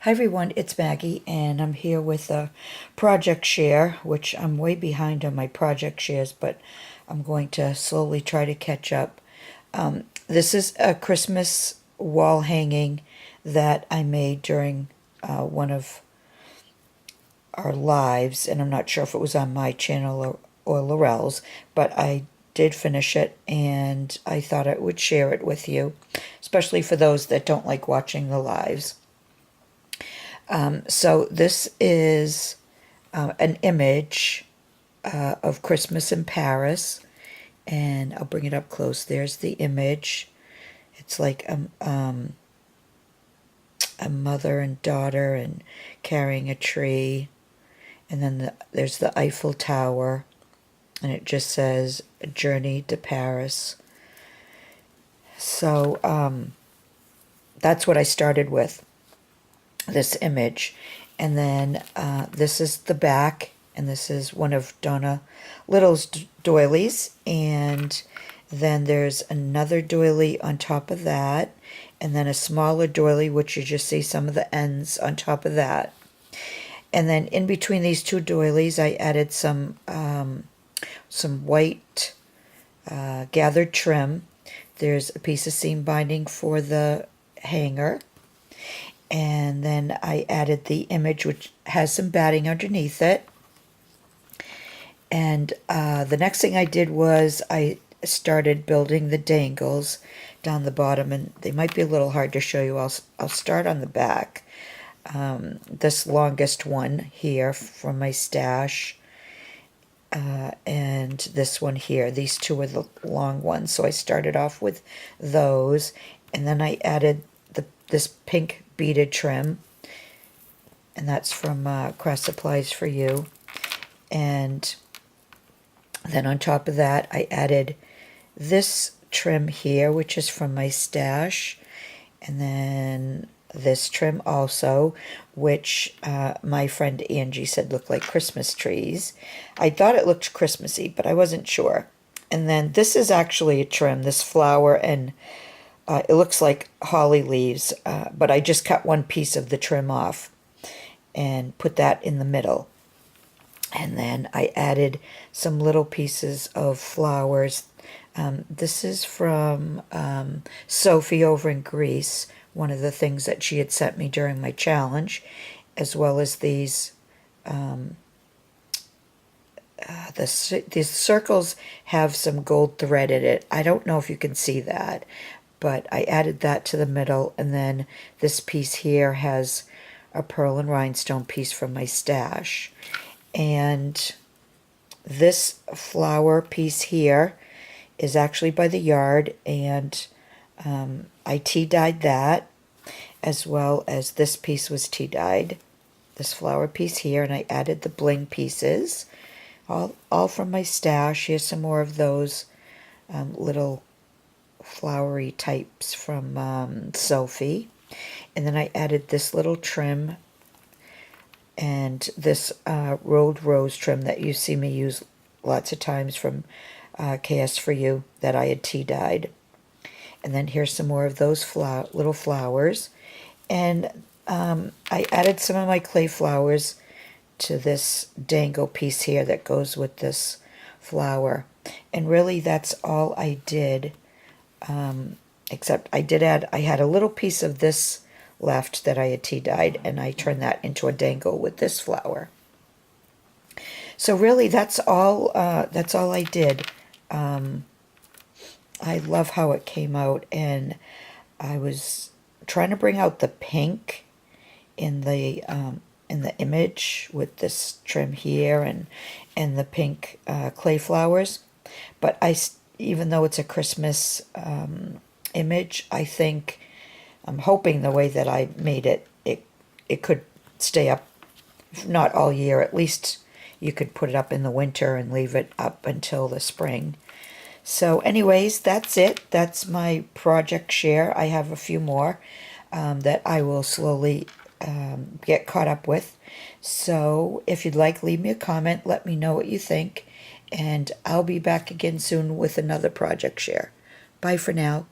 Hi everyone, it's Maggie and I'm here with a project share, which I'm way behind on my project shares, but I'm going to slowly try to catch up. This is a Christmas wall hanging that I made during one of our lives, and I'm not sure if it was on my channel or Laurel's, but I did finish it and I thought I would share it with you, especially for those that don't like watching the lives. So this is an image of Christmas in Paris, and I'll bring it up close. There's the image. It's like a mother and daughter and carrying a tree, and then there's the Eiffel Tower, and it just says "A Journey to Paris." So that's what I started with, this image. And then this is the back, and this is one of Donna Little's doilies, and then there's another doily on top of that, and then a smaller doily, which you just see some of the ends on top of that. And then in between these two doilies I added some white gathered trim. There's a piece of seam binding for the hanger. And then I added the image, which has some batting underneath it. And the next thing I did was I started building the dangles down the bottom, and they might be a little hard to show you. I'll start on the back. This longest one here from my stash, and this one here. These two are the long ones, so I started off with those, and then I added this pink beaded trim, and that's from Craft Supplies for You. And then on top of that I added this trim here, which is from my stash, and then this trim also, which my friend Angie said looked like Christmas trees. I thought it looked Christmassy, but I wasn't sure. And then this is actually a trim, this flower, and it looks like holly leaves, but I just cut one piece of the trim off and put that in the middle. And then I added some little pieces of flowers. This is from Sophie over in Greece, one of the things that she had sent me during my challenge, as well as these. These circles have some gold thread in it. I don't know if you can see that, but I added that to the middle, and then this piece here has a pearl and rhinestone piece from my stash. And this flower piece here is actually by the yard, and I tea-dyed that, as well as this piece was tea-dyed, this flower piece here, and I added the bling pieces, all from my stash. Here's some more of those little flowery types from Sophie. And then I added this little trim and this rolled rose trim that you see me use lots of times from KS for You that I had tea-dyed. And then here's some more of those little flowers. And I added some of my clay flowers to this dangle piece here that goes with this flower. And really that's all I did, except I had a little piece of this left that I had tea-dyed, and I turned that into a dangle with this flower. So really that's all I did. I love how it came out, and I was trying to bring out the pink in the image with this trim here and the pink clay flowers. But even though it's a Christmas image, I'm hoping the way that I made it, it could stay up, if not all year, at least you could put it up in the winter and leave it up until the spring. So anyways, that's it. That's my project share. I have a few more that I will slowly get caught up with. So if you'd like, leave me a comment. Let me know what you think. And I'll be back again soon with another project share. Bye for now.